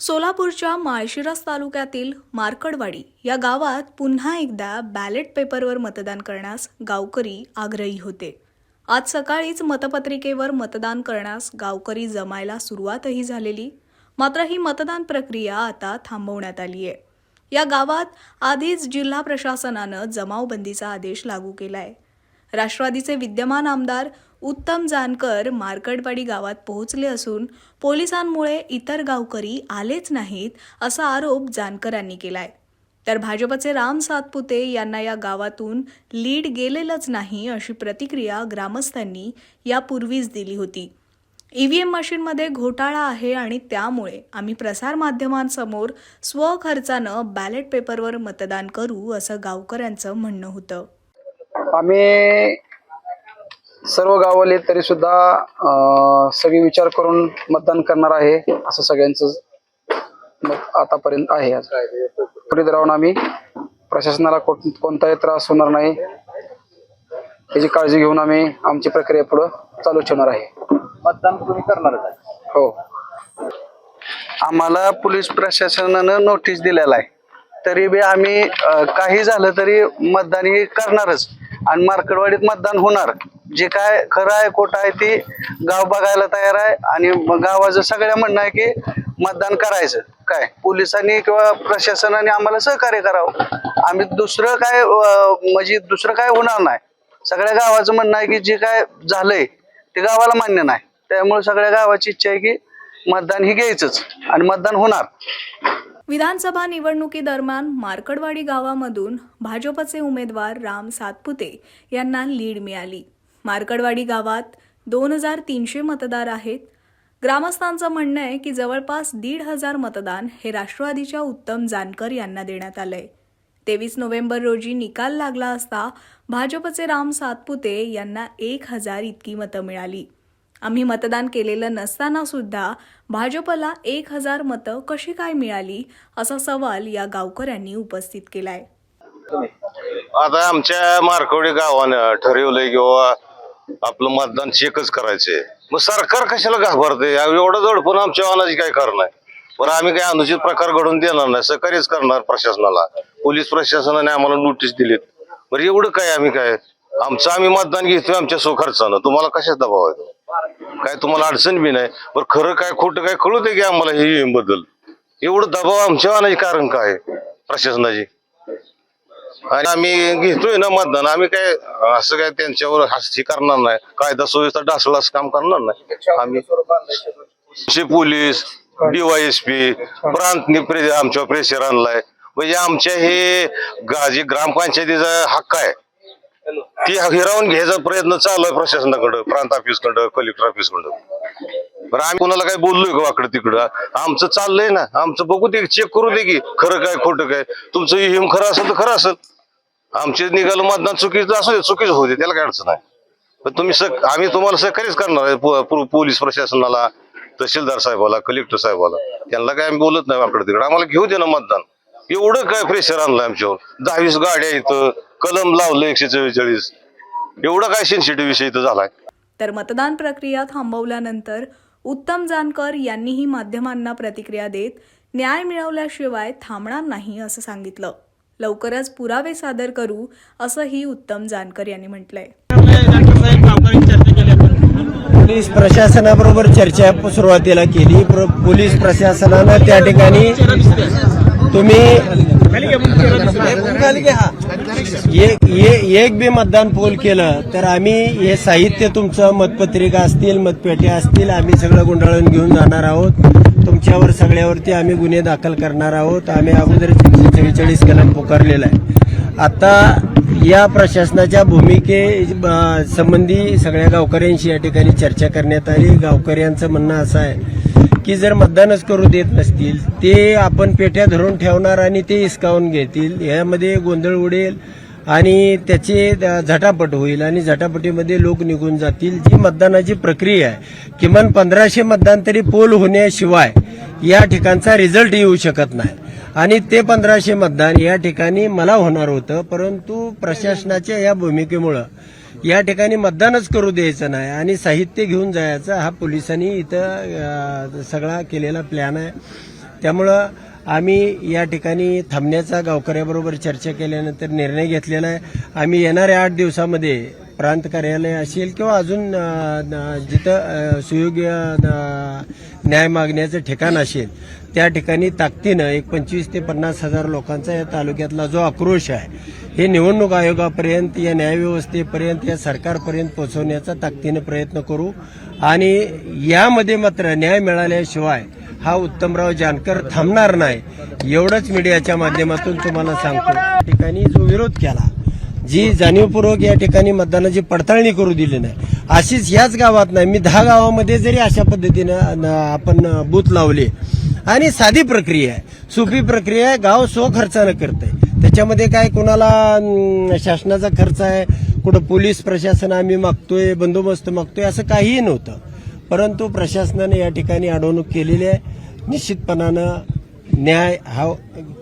सोलापूरच्या माळशिरस तालुक्यातील मार्कडवाडी या गावात पुन्हा एकदा बॅलेट पेपरवर मतदान करण्यास गावकरी आग्रही होते। आज सकाळीच मतपत्रिकेवर मतदान करण्यास गावकरी जमायला सुरुवातही झालेली, मात्र ही मतदान प्रक्रिया आता थांबवण्यात आली आहे। या गावात आधीच जिल्हा प्रशासनानं जमावबंदीचा आदेश लागू केलाय। राष्ट्रवादीचे विद्यमान आमदार उत्तम जानकर मार्कडवाडी गावात पोहोचले असून पोलिसांमुळे इतर गावकरी आलेच नाहीत असा आरोप जानकरांनी केलाय। तर भाजपचे राम सातपुते यांना या गावातून लीड गेलेलंच नाही अशी प्रतिक्रिया ग्रामस्थांनी यापूर्वीच दिली होती। ईव्हीएम मशीनमध्ये घोटाळा आहे आणि त्यामुळे आम्ही प्रसारमाध्यमांसमोर स्वखर्चानं बॅलेट पेपरवर मतदान करू असं गावकऱ्यांचं म्हणणं होतं। आम्ही सर्व गाववाले तरी सुद्धा सगळे विचार करून मतदान करणार आहे असं सगळ्यांचं मत आतापर्यंत आहे। पुढे राहून आम्ही प्रशासनाला कोणताही त्रास होणार नाही याची काळजी घेऊन आम्ही आमची प्रक्रिया पुढे चालू ठेवणार आहे। मतदान तुम्ही करणारच आहे? हो, आम्हाला पोलीस प्रशासनानं नोटीस दिलेला आहे, तरी बी आम्ही काही झालं तरी मतदान हे करणारच आणि मार्कडवाडीत मतदान होणार। जे काय खरं आहे खोटं आहे ते गाव बघायला तयार आहे आणि गावाचं सगळ्या म्हणणं आहे की मतदान करायचं। काय पोलिसांनी किंवा प्रशासनाने आम्हाला सहकार्य करावं, आम्ही दुसरं काय म्हणजे दुसरं काय होणार नाही। सगळ्या गावाचं म्हणणं आहे की जे काय झालंय ते गावाला मान्य नाही, त्यामुळे सगळ्या गावाची इच्छा आहे की मतदान हे घ्यायचंच आणि मतदान होणार। विधानसभा निवडणुकीदरम्यान मार्कडवाडी गावामधून भाजपचे उमेदवार राम सातपुते यांना लीड मिळाली। मार्कडवाडी गावात 2300 मतदार आहेत। ग्रामस्थांचं म्हणणं आहे की जवळपास 1500 मतदान हे राष्ट्रवादीच्या उत्तम जानकर यांना देण्यात आलंय। 23 नोव्हेंबर रोजी निकाल लागला असता भाजपचे राम सातपुते यांना 1000 इतकी मतं मिळाली। आम्ही मतदान केलेलं नसताना सुद्धा भाजपला 1000 मतं कशी काय मिळाली असा सवाल या गावकऱ्यांनी उपस्थित केलाय। आता आमच्या मार्कडवाडी गावानं ठरवलंय किंवा आपलं मतदान चेकच करायचंय, मग सरकार कशाला घाबरते? एवढं जडपून आमच्या वाहनाची काय करणार आहे? बरं, आम्ही काही अनुचित प्रकार घडून देणार नाही, सहकार्यच करणार प्रशासनाला। पोलीस प्रशासनाने आम्हाला नोटीस दिलीत, बरं एवढं काय आम्ही काय आम्ही मतदान घेतोय आमच्या स्वखर्चानं, तुम्हाला कशाच दबाव आहे? काय तुम्हाला अडचण बी नाही? बरं खरं काय खोटं काय कळू दे की आम्हाला हे बद्दल एवढं दबाव आमच्या वाहनाचे कारण काय प्रशासनाची? आणि आम्ही घेतोय ना मतदान, आम्ही काय असं काय त्यांच्यावर हस्ती करणार नाही, कायदा सुव्यवस्था ढासळं असं काम करणार नाही। आम्ही पोलीस DYSP प्रांतनी आमच्यावर प्रेशर आणलाय, म्हणजे आमच्या हे जे ग्रामपंचायतीचा हक्क आहे ती हिरावून घ्यायचा प्रयत्न चालू आहे प्रशासनाकडं, प्रांत ऑफिसकडं, कलेक्टर ऑफिसकडं। बरं, आम्ही कोणाला काय बोललोय का वाकडं तिकडं? आमचं चाललंय ना, आमचं बघू दे, चेक करू दे की खरं काय खोटं काय। तुमचं हिम खरं असेल तर खरं असेल, आमचे निघालं मतदान चुकीचं असू दे, चुकीचं होऊ दे, त्याला काय अडचण आहे। पण आम्ही तुम्हाला सहकार्यच करणार आहे, पोलीस प्रशासनाला, तहसीलदार साहेबाला, कलेक्टर साहेबाला, त्यांना काय आम्ही बोलत नाही वाकडं तिकडं, आम्हाला घेऊ दे ना मतदान। एवढं काय प्रेशर आणलं आमच्यावर? 10-20 गाड्या इथं, कलम लावलं 144, एवढं काय सेन्सिटिव्ह विषय इथं झालाय। तर मतदान प्रक्रिया थांबवल्यानंतर उत्तम जानकर यांनीही माध्यमांना प्रतिक्रिया देत न्याय मिळवल्याशिवाय थांबणार नाही असं सांगितलं। लवकरच पुरावे सादर करू असंही उत्तम जानकर यांनी म्हटलंय। पोलीस प्रशासनाबरोबर चर्चा सुरुवातीला केली। पोलीस प्रशासनानं त्या ठिकाणी तुम्ही एक बी मतदान पोल केलं तर आम्ही हे साहित्य तुमचं मतपत्रिका असतील, मतपेट्या असतील, आम्ही सगळं गुंडाळून घेऊन जाणार आहोत। तुमच्यावर सगळ्यावरती आम्ही गुन्हे दाखल करणार आहोत। आम्ही अगोदर 44 कलम पुकारलेला आहे। आता या प्रशासनाच्या भूमिके संबंधी सगळ्या गावकऱ्यांशी या ठिकाणी चर्चा करण्यात आली। गावकऱ्यांचं म्हणणं असं आहे की जर मतदानच करू देत नसतील ते आपण पेट्या धरून ठेवणार आणि ते हिसकावून घेतील, यामध्ये गोंधळ उडेल आणि त्याचे झटापट होईल आणि झटापटीमध्ये लोक निघून जातील। जी मतदानाची प्रक्रिया आहे, किमान 1500 मतदान तरी पोल होण्याशिवाय या ठिकाणचा रिझल्ट येऊ शकत नाही आणि ते 1500 मतदान या ठिकाणी मला होणार होतं, परंतु प्रशासनाच्या या भूमिकेमुळं या ठिकाणी मतदानच करू द्यायचं नाही आणि साहित्य घेऊन जायचं हा पोलिसांनी इथं सगळा केलेला प्लॅन आहे। त्यामुळं आम्ही या ठिकाणी थांबण्याचा गावकऱ्याबरोबर चर्चा केल्यानंतर निर्णय घेतलेला आहे. आम्ही येणाऱ्या 8 दिवसामध्ये प्रांत कार्यालय असेल किंवा अजून जिथं सुयोग्य न्याय मागण्याचं ठिकाण असेल त्या ठिकाणी ताकदीनं एक 25 ते 50 हजार लोकांचा या तालुक्यातला जो आक्रोश आहे हे निवडणूक आयोगापर्यंत, या न्यायव्यवस्थेपर्यंत, या सरकारपर्यंत पोहोचवण्याचा ताकदीनं प्रयत्न करू. आणि यामध्ये मात्र न्याय मिळाल्याशिवाय हा उत्तमराव जानकर थांबणार नाही, एवढंच मीडियाच्या माध्यमातून तुम्हाला सांगतो. या ठिकाणी जो विरोध केला, जी जाणीवपूर्वक या ठिकाणी मतदानाची पडताळणी करू दिली नाही, अशीच ह्याच गावात नाही, मी 10 गावामध्ये जरी अशा पद्धतीनं आपण बूथ लावले आणि साधी प्रक्रिया आहे, सोपी प्रक्रिया आहे, गाव स्वखर्चानं करतंय. त्याच्यामध्ये काय कोणाला शासनाचा खर्च आहे, कुठं पोलीस प्रशासन आम्ही मागतोय, बंदोबस्त मागतोय, असं काहीही नव्हतं. परंतु प्रशासनाने या ठिकाणी अडवणूक केलेली आहे. निश्चितपणानं न्याय हा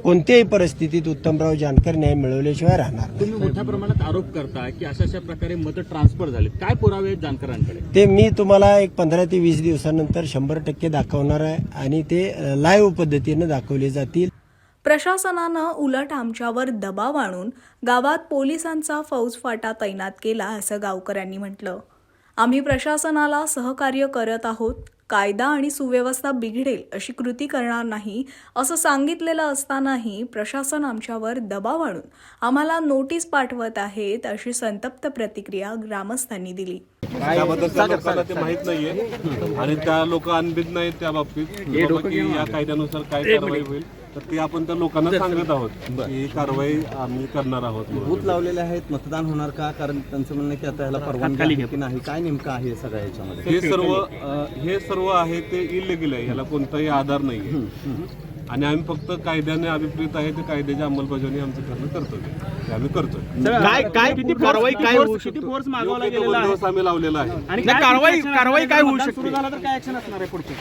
कोणत्याही परिस्थितीत उत्तमराव जानकर न्याय मिळवल्याशिवाय राहणार नाही. तुम्ही मोठ्या प्रमाणात आरोप करता की अशा प्रकारे मतं ट्रान्सफर झाले, काय पुरावे आहेत जानकरांकडे? ते मी तुम्हाला एक 15 ते 20 दिवसानंतर 100% दाखवणार आहे आणि ते लाईव्ह पद्धतीनं दाखवले जातील. प्रशासनानं उलट आमच्यावर दबाव आणून गावात पोलिसांचा फौजफाटा तैनात केला असं गावकऱ्यांनी म्हटलं. आम्ही प्रशासनाला सहकार्य करत आहोत, कायदा आणि सुव्यवस्था बिघडेल अशी कृती करणार नाही असं सांगितलेलं असतानाही प्रशासन आमच्यावर दबाव आणून आम्हाला नोटीस पाठवत आहेत अशी संतप्त प्रतिक्रिया ग्रामस्थांनी दिली. त्याबद्दल त्या लोकांना ते माहित नाहीये आणि त्या लोक अनभिज्ञ नाहीत त्या बाबतीत की या कायद्यानुसार काय कारवाई होईल. तर ते आपण त्या लोकांना सांगत आहोत की कारवाई आम्ही करणार आहोत. बूथ लावलेले आहेत, मतदान होणार का? कारण त्यांचं म्हणणं की आता ह्याला परवानगी आहे की नाही, काय नेमकं आहे सगळ्या याच्यामध्ये? हे सर्व आहे ते इलिगल आहे, याला कोणताही आधार नाहीये आणि आम्ही फक्त कायद्याने अभिप्रेत आहे ते कायद्याची अंमलबजावणी आमचं ठरलं करतोय, ते आम्ही करतोय. काय किती कारवाई काय होऊ शकते? फोर्स मागवला गेलेला आहे बंदोबस्त आम्ही लावलेला आहे आणि कारवाई काय होऊ शकते? सुरू झाला तर काय ऍक्शन असणार आहे पुढची?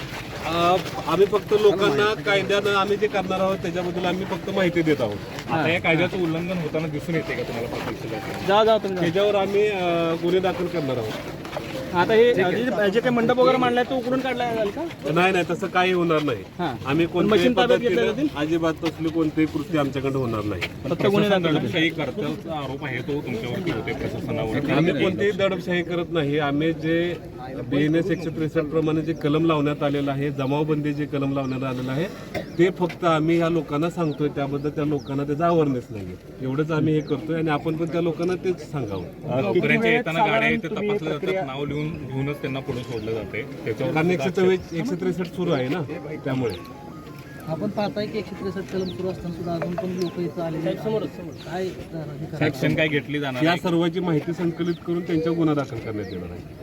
आम्ही फक्त लोकांना कायद्यानं आम्ही जे करणार आहोत त्याच्याबद्दल आम्ही फक्त माहिती देत आहोत. आता या कायद्याचं उल्लंघन होताना दिसून येते का तुम्हाला प्रत्यक्षात? जा तुम्ही. त्याच्यावर आम्ही गुन्हे दाखल करणार आहोत. आता हे जे काही मंडप वगैरे मांडलाय तो उकडून काढला जाईल का? नाही तसं काही होणार नाही. आम्ही कोणत्याही पद्धतीने अजिबात तसली कोणतीही कृती आमच्याकडे होणार नाही. फक्त गुन्हे दडपशाही करण्याचा आरोप आहे तो तुमच्यावरती होते प्रशासनावर. आम्ही कोणतीही दडपशाही करत नाही. आम्ही जे BNS 163 प्रमाणे जे कलम लावण्यात आलेलं आहे, जमावबंदी जे कलम लावण्यात आलेलं आहे, ते फक्त आम्ही ह्या लोकांना सांगतोय. त्याबद्दल त्या लोकांना त्याचा अवेअरनेस नाही, एवढंच आम्ही हे करतोय आणि आपण पण त्या लोकांना तेच सांगावं. गावकऱ्यांच्या येताना गाड्या इथे तपासल्या जातात, नाव लिहून घेऊनच त्यांना पुढे सोडलं जाते. त्याच्यावर कारण 163 सुरू आहे ना, त्यामुळे आपण पाहताय की 163 कलम सुरू असताना सुद्धा अजून पण लोक इथं आलेले काय ऍक्शन काय घेतली जाणार? या सर्वांची माहिती संकलित करून त्यांच्यावर गुन्हा दाखल करण्यात येणार आहे.